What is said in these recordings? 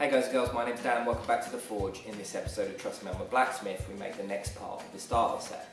Hey guys and girls, my name's Dan, welcome back to The Forge. In this episode of Trust Me I'm a Blacksmith, we make the next part of the starter set.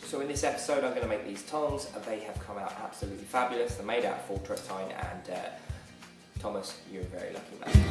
So in this episode I'm going to make these tongs, and they have come out absolutely fabulous. They're made out of full truss tine, and Thomas, you're a very lucky man.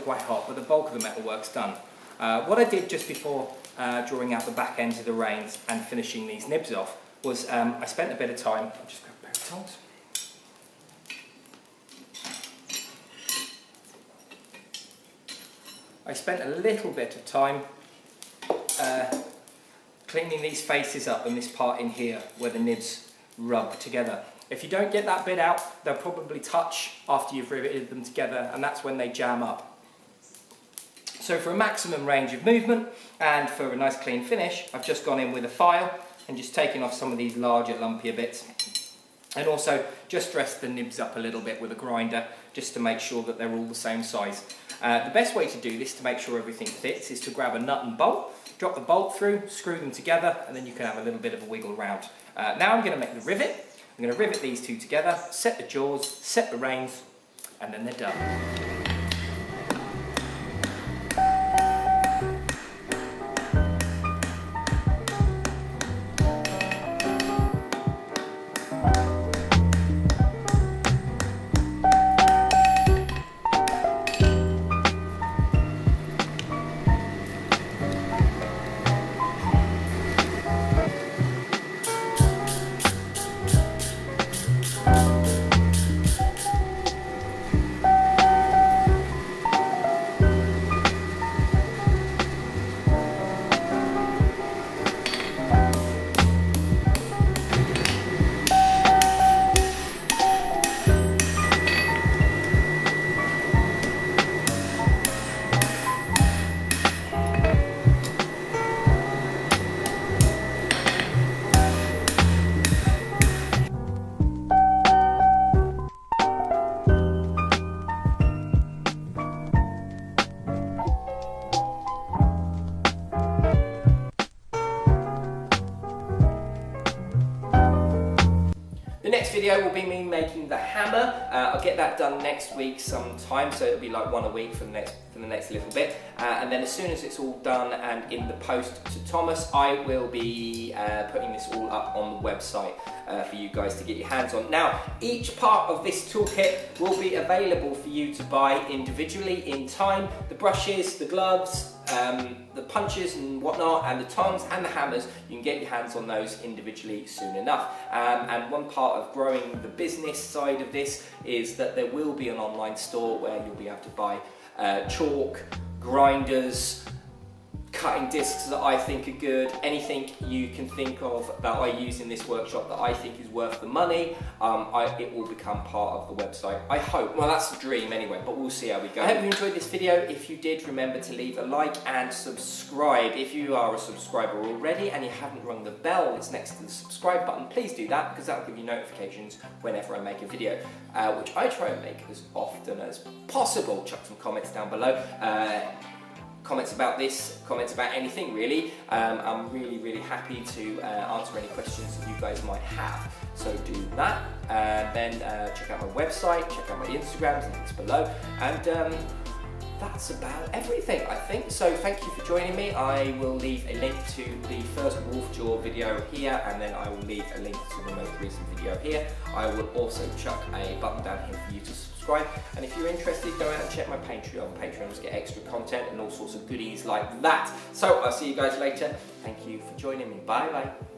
quite hot, but the bulk of the metalwork's done. What I did just before drawing out the back ends of the reins and finishing these nibs off was I spent a bit of time, I'll just grab a pair of tongs. I spent a little bit of time cleaning these faces up and this part in here where the nibs rub together. If you don't get that bit out, they'll probably touch after you've riveted them together, and that's when they jam up. So for a maximum range of movement and for a nice clean finish, I've just gone in with a file and just taken off some of these larger, lumpier bits. And also just dressed the nibs up a little bit with a grinder just to make sure that they're all the same size. The best way to do this to make sure everything fits is to grab a nut and bolt, drop the bolt through, screw them together, and then you can have a little bit of a wiggle around. Now I'm going to make the rivet. I'm going to rivet these two together, set the jaws, set the reins, and then they're done. Next video will be me making the hammer. I'll get that done next week sometime, so it'll be like one a week for the next little bit. And then as soon as it's all done and in the post to Thomas, I will be putting this all up on the website for you guys to get your hands on. Now, each part of this toolkit will be available for you to buy individually in time. The brushes, the gloves, the punches and whatnot, and the tongs and the hammers, you can get your hands on those individually soon enough. And one part of growing the business side of this is that there will be an online store where you'll be able to buy chalk, grinders, cutting discs that I think are good, anything you can think of that I use in this workshop that I think is worth the money, it will become part of the website. I hope. Well, that's the dream anyway, but we'll see how we go. I hope you enjoyed this video. If you did, remember to leave a like and subscribe. If you are a subscriber already and you haven't rung the bell that's next to the subscribe button, please do that, because that will give you notifications whenever I make a video, which I try and make as often as possible. Chuck some comments down below. Comments about this, comments about anything really. I'm really happy to answer any questions that you guys might have. So do that, and then check out my website, check out my Instagrams, links below, and that's about everything, I think. So thank you for joining me. I will leave a link to the first wolf jaw video here, and then I will leave a link to the most recent video here. I will also chuck a button down here for you to subscribe, and if you're interested, go out and check my Patreon. Patreons get extra content and all sorts of goodies like that. So I'll see you guys later. Thank you for joining me. Bye bye.